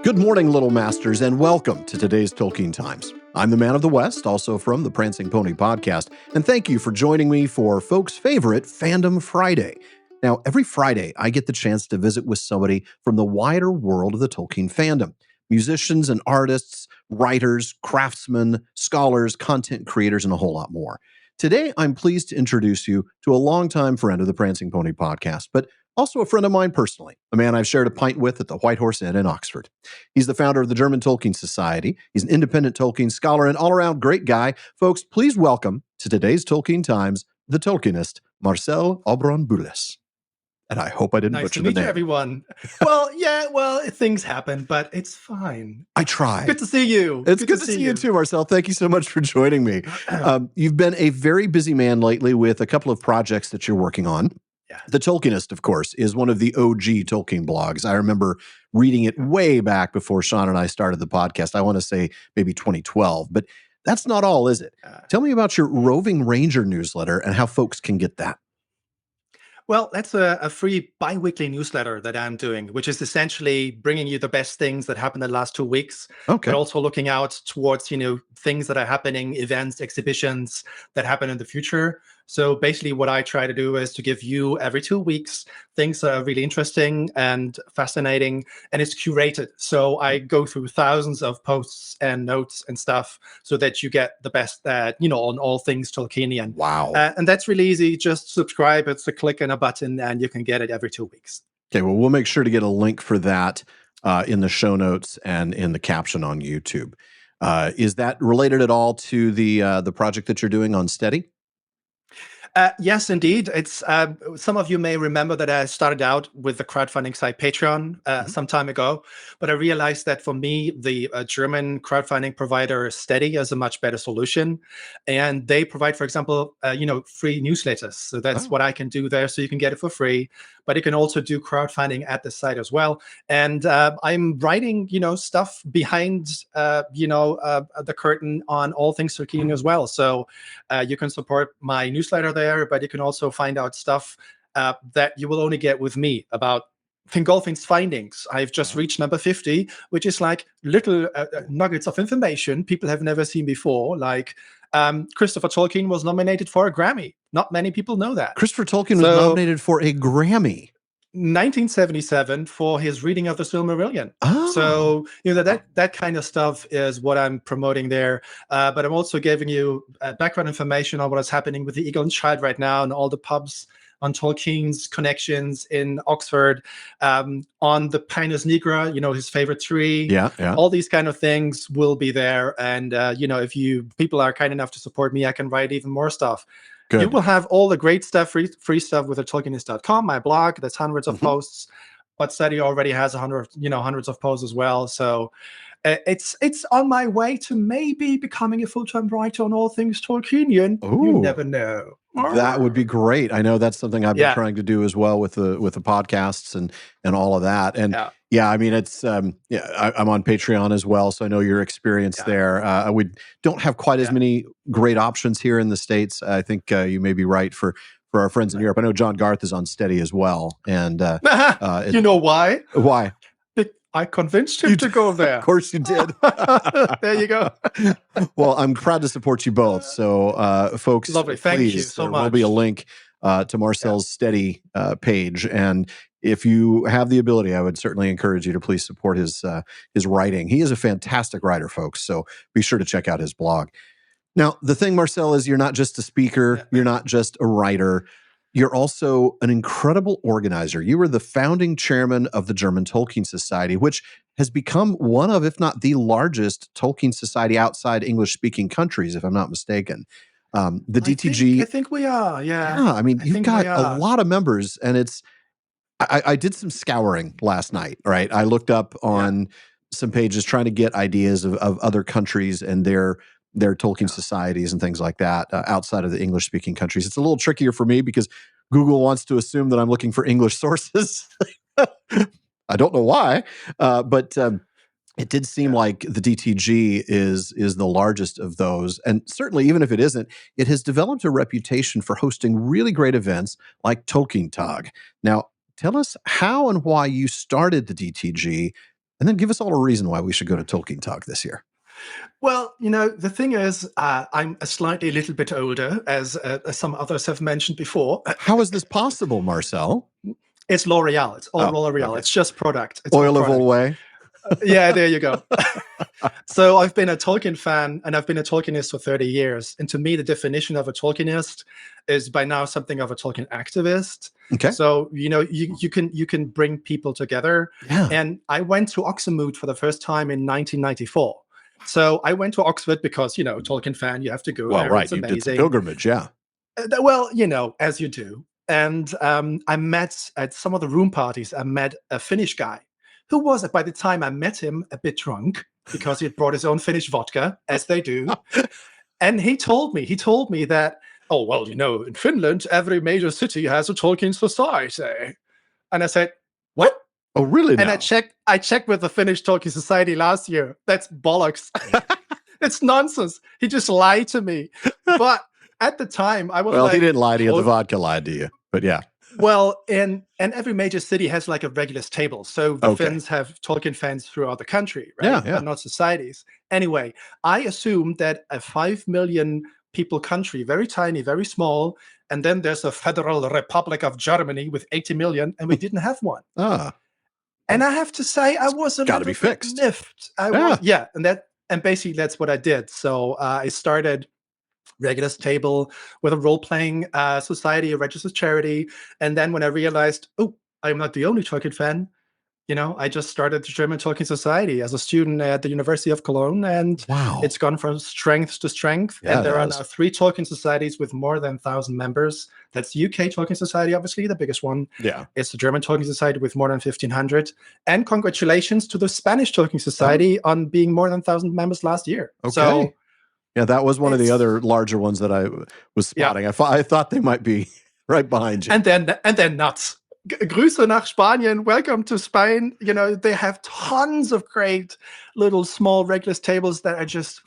Good morning, Little Masters, and welcome to today's Tolkien Times. I'm the Man of the West, also from the Prancing Pony podcast, and thank you for joining me for folks' favorite Fandom Friday. Now, every Friday, I get the chance to visit with somebody from the wider world of the Tolkien fandom. Musicians and artists, writers, craftsmen, scholars, content creators, and a whole lot more. Today, I'm pleased to introduce you to a longtime friend of the Prancing Pony podcast, but also a friend of mine personally, a man I've shared a pint with at the White Horse Inn in Oxford. He's the founder of the German Tolkien Society. He's an independent Tolkien scholar and all-around great guy. Folks, please welcome to today's Tolkien Times, the Tolkienist, Marcel Aubron-Bülles. And I hope I didn't butcher the name. Nice to meet you, everyone. Well, things happen, but it's fine. I try. Good to see you. It's good to see you too, Marcel. Thank you so much for joining me. You've been a very busy man lately with a couple of projects that you're working on. Yeah. The Tolkienist, of course, is one of the OG Tolkien blogs. I remember reading it way back before Sean and I started the podcast. I want to say maybe 2012, but that's not all, is it? Tell me about your Roving Ranger newsletter and how folks can get that. Well, that's a free bi-weekly newsletter that I'm doing, which is essentially bringing you the best things that happened in the last 2 weeks, Okay. but also looking out towards, things that are happening, events, exhibitions that happen in the future. So basically what I try to do is to give you every 2 weeks things that are really interesting and fascinating, and it's curated. So I go through thousands of posts and notes and stuff so that you get the best, on all things Tolkienian. Wow. And that's really easy. Just subscribe. It's a click and a button, and you can get it every 2 weeks. Okay, well, we'll make sure to get a link for that in the show notes and in the caption on YouTube. Is that related at all to the project that you're doing on Steady? Yes, indeed. It's some of you may remember that I started out with the crowdfunding site Patreon some time ago, but I realized that for me, the German crowdfunding provider Steady is a much better solution, and they provide, for example, free newsletters. So that's what I can do there. So you can get it for free, but you can also do crowdfunding at the site as well. And I'm writing, stuff behind, the curtain on all things Tolkien as well. So you can support my newsletter there, but you can also find out stuff that you will only get with me about Fingolfin's findings. I've just reached number 50, which is like little nuggets of information people have never seen before. Like Christopher Tolkien was nominated for a Grammy. Not many people know that. Christopher Tolkien was nominated for a Grammy. 1977 for his reading of the Silmarillion. Oh. So that kind of stuff is what I'm promoting there. But I'm also giving you background information on what is happening with the Eagle and Child right now and all the pubs on Tolkien's connections in Oxford, on the Pinus nigra, his favorite tree. Yeah. All these kind of things will be there. And if people are kind enough to support me, I can write even more stuff. Good. You will have all the great stuff, free stuff with tolkienist.com, my blog. That's hundreds of posts. But Steady already has hundreds of posts as well. So it's on my way to maybe becoming a full-time writer on all things Tolkienian. Ooh. You never know. That would be great. I know that's something I've been trying to do as well with the podcasts and all of that. And I mean, it's I'm on Patreon as well, so I know your experience there. We don't have quite as many great options here in the States. I think you may be right for our friends in Europe. I know John Garth is on Steady as well, and you know why? Why? I convinced him to go there. Of course you did. There you go. Well, I'm proud to support you both. So, folks, lovely. Thank you so much. There will be a link to Marcel's Steady page, and if you have the ability, I would certainly encourage you to please support his writing. He is a fantastic writer, folks. So be sure to check out his blog. Now, the thing, Marcel, is you're not just a speaker. You're not just a writer. You're also an incredible organizer. You were the founding chairman of the German Tolkien Society, which has become one of, if not the largest Tolkien society outside English-speaking countries, if I'm not mistaken. The DTG. I think we are, yeah. Yeah, I mean, you've got a lot of members, and it's. I did some scouring last night, right? I looked up on some pages trying to get ideas of other countries and their Tolkien societies and things like that outside of the English-speaking countries. It's a little trickier for me because Google wants to assume that I'm looking for English sources. I don't know why, but it did seem like the DTG is the largest of those. And certainly, even if it isn't, it has developed a reputation for hosting really great events like Tolkien Tag. Now, tell us how and why you started the DTG And then give us all a reason why we should go to Tolkien Talk this year. Well, the thing is, I'm a little bit older, as some others have mentioned before. How is this possible, Marcel? It's L'Oreal. It's all L'Oreal. Okay. It's just product. It's Oil of Olway. Yeah, there you go. So I've been a Tolkien fan, and I've been a Tolkienist for 30 years. And to me, the definition of a Tolkienist is by now something of a Tolkien activist. Okay. So, you can bring people together. Yeah. And I went to Oxenmoot for the first time in 1994. So I went to Oxford because, Tolkien fan, you have to go. Well, there. right. It's You amazing. did the pilgrimage, yeah. Well, as you do. And I met at some of the room parties, I met a Finnish guy who was, by the time I met him, a bit drunk because he had brought his own Finnish vodka, as they do. And he told me that, oh, well, in Finland, every major city has a Tolkien society. And I said, what? Oh, really? And I checked with the Finnish Tolkien Society last year. That's bollocks. It's nonsense. He just lied to me. But at the time, I was well, he didn't lie to you. The vodka lied to you. But yeah. Well, and every major city has like a Regulus table. So the Finns have Tolkien fans throughout the country, right? Yeah. But not societies. Anyway, I assumed that a 5 million people country, very tiny, very small, and then there's a Federal Republic of Germany with 80 million, and we didn't have one. And I have to say, I was a little bit miffed. And basically that's what I did. So I started Regulus table with a role-playing society, a registered charity. And then when I realized, I'm not the only Tolkien fan, I just started the German Tolkien Society as a student at the University of Cologne. And it's gone from strength to strength. Yeah, and there are now 3 Tolkien societies with more than 1,000 members. That's UK Tolkien Society, obviously, the biggest one. Yeah. It's the German Tolkien Society with more than 1,500. And congratulations to the Spanish Tolkien Society on being more than 1,000 members last year. Okay. So, yeah, that was one of the other larger ones that I was spotting. Yeah. I thought they might be right behind you. And they're nuts. Grüße nach Spanien. Welcome to Spain. They have tons of great little small Regulus tables that are just,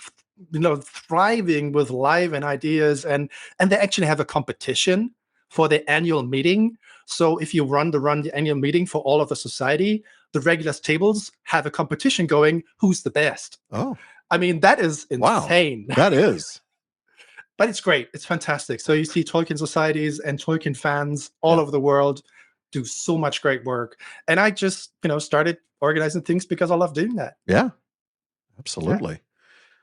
thriving with live and ideas. And they actually have a competition for the annual meeting. So if you run the annual meeting for all of the society, the Regulus tables have a competition going. Who's the best? Oh. I mean, that is insane. Wow, that is. But it's great. It's fantastic. So you see Tolkien societies and Tolkien fans all over the world do so much great work. And I just, started organizing things because I love doing that. Yeah, absolutely. Yeah.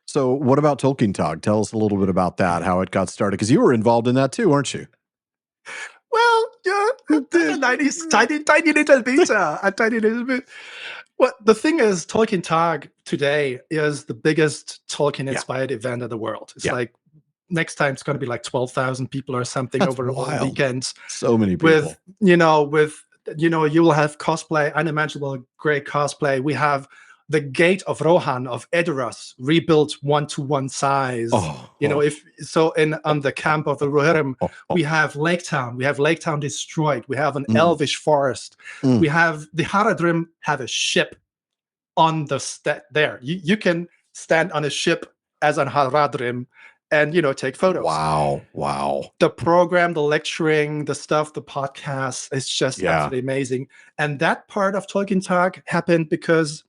So what about Tolkien Talk? Tell us a little bit about that, how it got started. Because you were involved in that too, weren't you? Well, yeah, tiny little bit. Well, the thing is, Tolkien Talk today is the biggest Tolkien-inspired event in the world. It's like, next time it's going to be like 12,000 people or something. That's over a weekend. So many people. You will have cosplay, unimaginable great cosplay. We have the Gate of Rohan of Edoras rebuilt 1-to-1 size. On the camp of the Rohirrim, we have Lake Town. We have Lake Town destroyed. We have an elvish forest. We have the Haradrim have a ship on the there. You can stand on a ship as an Haradrim and take photos. Wow. The program, the lecturing, the stuff, the podcast, it's just absolutely amazing. And that part of Tolkien Talk happened because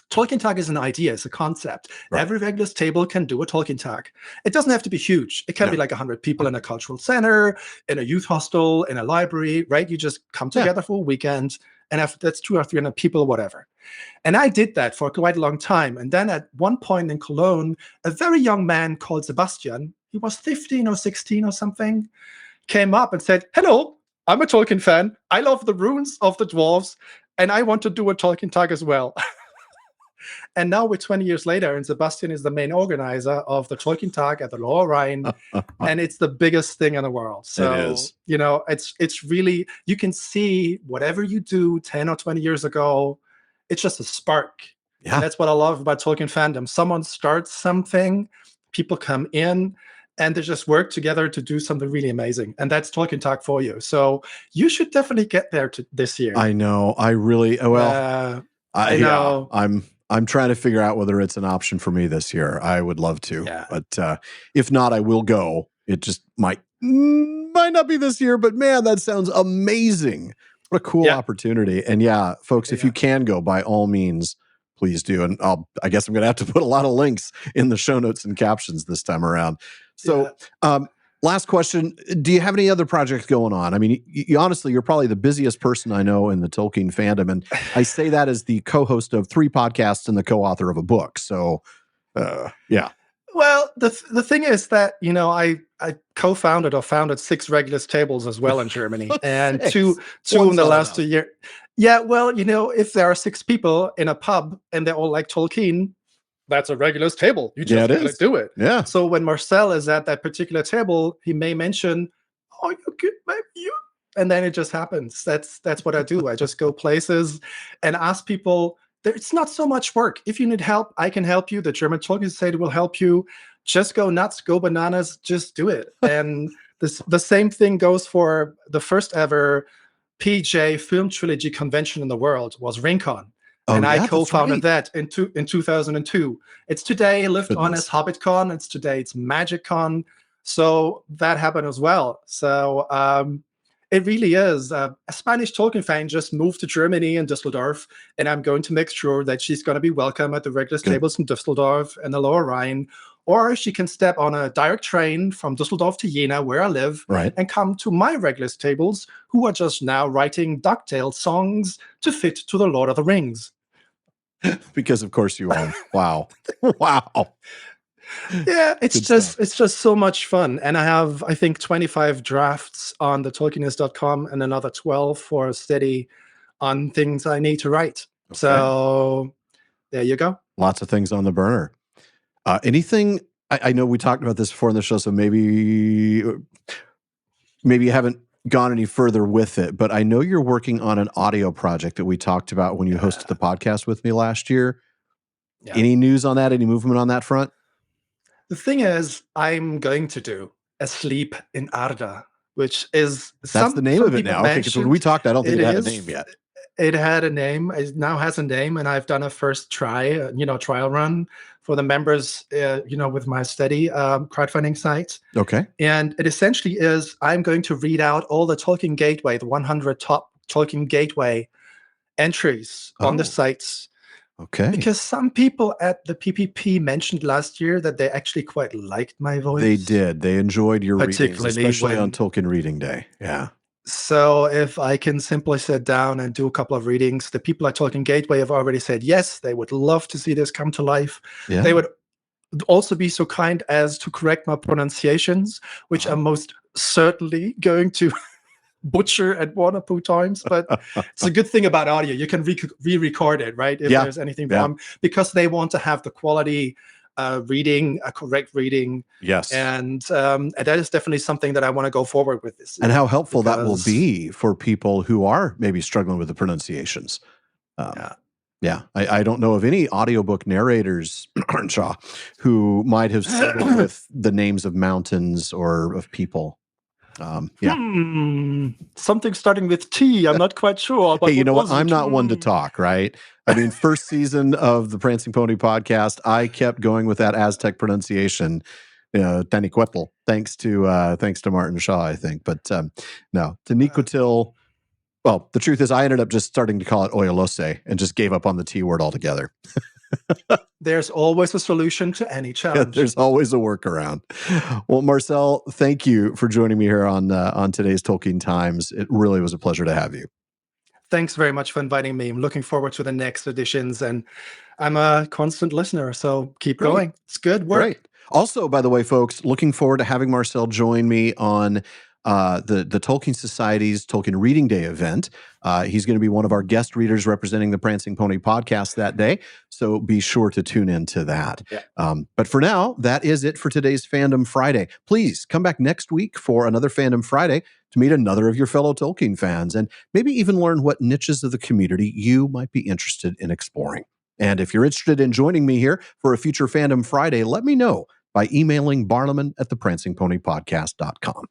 Tolkien Talk is an idea, it's a concept. Right. Every Regulus table can do a Tolkien Talk. It doesn't have to be huge. It can be like 100 people in a cultural center, in a youth hostel, in a library, right? You just come together for a weekend, and that's 200 or 300 people, whatever. And I did that for quite a long time. And then at one point in Cologne, a very young man called Sebastian, he was 15 or 16 or something, came up and said, hello, I'm a Tolkien fan. I love the runes of the dwarves, and I want to do a Tolkien Talk as well. And now we're 20 years later, and Sebastian is the main organizer of the Tolkien Talk at the Lower Rhine, and it's the biggest thing in the world. So, it is. It's really, you can see whatever you do 10 or 20 years ago, it's just a spark. Yeah. And that's what I love about Tolkien fandom. Someone starts something, people come in, and they just work together to do something really amazing. And that's Tolkien Talk for you. So you should definitely get there this year. I know. I really, I know. I'm trying to figure out whether it's an option for me this year. I would love to, but if not, I will go. It just might not be this year, but man, that sounds amazing. What a cool opportunity. And yeah, folks, if you can go, by all means, please do. And I guess I'm going to have to put a lot of links in the show notes and captions this time around. So, last question. Do you have any other projects going on? I mean, honestly, you're probably the busiest person I know in the Tolkien fandom. And I say that as the co-host of 3 podcasts and the co-author of a book. So, yeah. Well, the thing is that, I co-founded or founded 6 Regulus tables as well in Germany, and two in the last 2 years. Yeah, well, if there are 6 people in a pub and they all like Tolkien, that's a Regulus table. You just gotta do it. Yeah. So when Marcel is at that particular table, he may mention, "Oh, you could maybe you," and then it just happens. That's what I do. I just go places and ask people. It's not so much work. If you need help, I can help you. The German Tolkien Society will help you. Just go nuts, go bananas, just do it. And the same thing goes for the first ever PJ film trilogy convention in the world was RingCon. And I co-founded that in 2002. It's today lived on as HobbitCon. It's MagicCon. So that happened as well. So it really is. A Spanish Tolkien fan just moved to Germany and Düsseldorf, and I'm going to make sure that she's going to be welcome at the Regulus tables in Düsseldorf and the Lower Rhine, or she can step on a direct train from Düsseldorf to Jena, where I live, and come to my Regulus tables, who are just now writing DuckTales songs to fit to the Lord of the Rings. Because of course you are. Wow. Wow. Yeah, it's just so much fun. And I have, I think, 25 drafts on the Tolkienist.com and another 12 for a steady on things I need to write. Okay. So there you go. Lots of things on the burner. Anything, I know we talked about this before in the show, so maybe you haven't gone any further with it, but I know you're working on an audio project that we talked about when you hosted the podcast with me last year. Yeah. Any news on that? Any movement on that front? The thing is, I'm going to do Asleep in Arda, which is... That's the name of it now. Okay, because when we talked, I don't think it had a name yet. It had a name. It now has a name, and I've done a first trial run for the members, with my steady crowdfunding site. Okay. And it essentially is, I'm going to read out all the Tolkien Gateway, the 100 top Tolkien Gateway entries on the sites. Okay. Because some people at the PPP mentioned last year that they actually quite liked my voice. They did. They enjoyed your readings, especially on Tolkien Reading Day. Yeah. So if I can simply sit down and do a couple of readings, the people at Tolkien Gateway have already said yes, they would love to see this come to life. Yeah. They would also be so kind as to correct my pronunciations, which I'm most certainly going to butcher at one or two times, but it's a good thing about audio. You can re-record it, right? If there's anything wrong, because they want to have the quality reading, a correct reading. Yes. And that is definitely something that I want to go forward with this. And how helpful that will be for people who are maybe struggling with the pronunciations. Yeah. I don't know of any audiobook narrators who might have struggled with the names of mountains or of people. Something starting with T. I'm not quite sure. But hey, you know what? I'm not one to talk, right? I mean, first season of the Prancing Pony podcast, I kept going with that Aztec pronunciation, Taniquetl, thanks to Martin Shaw, I think. But no, Taniquetil. Well, the truth is, I ended up just starting to call it Oyalose and just gave up on the T word altogether. There's always a solution to any challenge. There's always a workaround. Well, Marcel, thank you for joining me here on today's Tolkien Times. It really was a pleasure to have you. Thanks very much for inviting me. I'm looking forward to the next editions, and I'm a constant listener, so keep going. It's good work. Great. Also, by the way, folks, looking forward to having Marcel join me on the Tolkien Society's Tolkien Reading Day event. He's going to be one of our guest readers representing the Prancing Pony podcast that day, so be sure to tune in to that. Yeah. But for now, that is it for today's Fandom Friday. Please come back next week for another Fandom Friday to meet another of your fellow Tolkien fans and maybe even learn what niches of the community you might be interested in exploring. And if you're interested in joining me here for a future Fandom Friday, let me know by emailing barliman@theprancingponypodcast.com.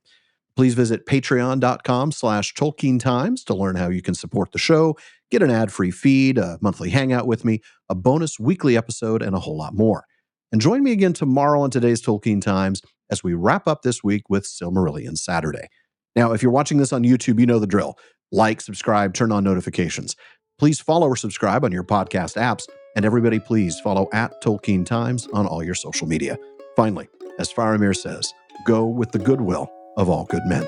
Please visit patreon.com/Tolkien Times to learn how you can support the show, get an ad-free feed, a monthly hangout with me, a bonus weekly episode, and a whole lot more. And join me again tomorrow on today's Tolkien Times as we wrap up this week with Silmarillion Saturday. Now, if you're watching this on YouTube, you know the drill. Like, subscribe, turn on notifications. Please follow or subscribe on your podcast apps. And everybody, please follow @Tolkien Times on all your social media. Finally, as Faramir says, go with the goodwill of all good men.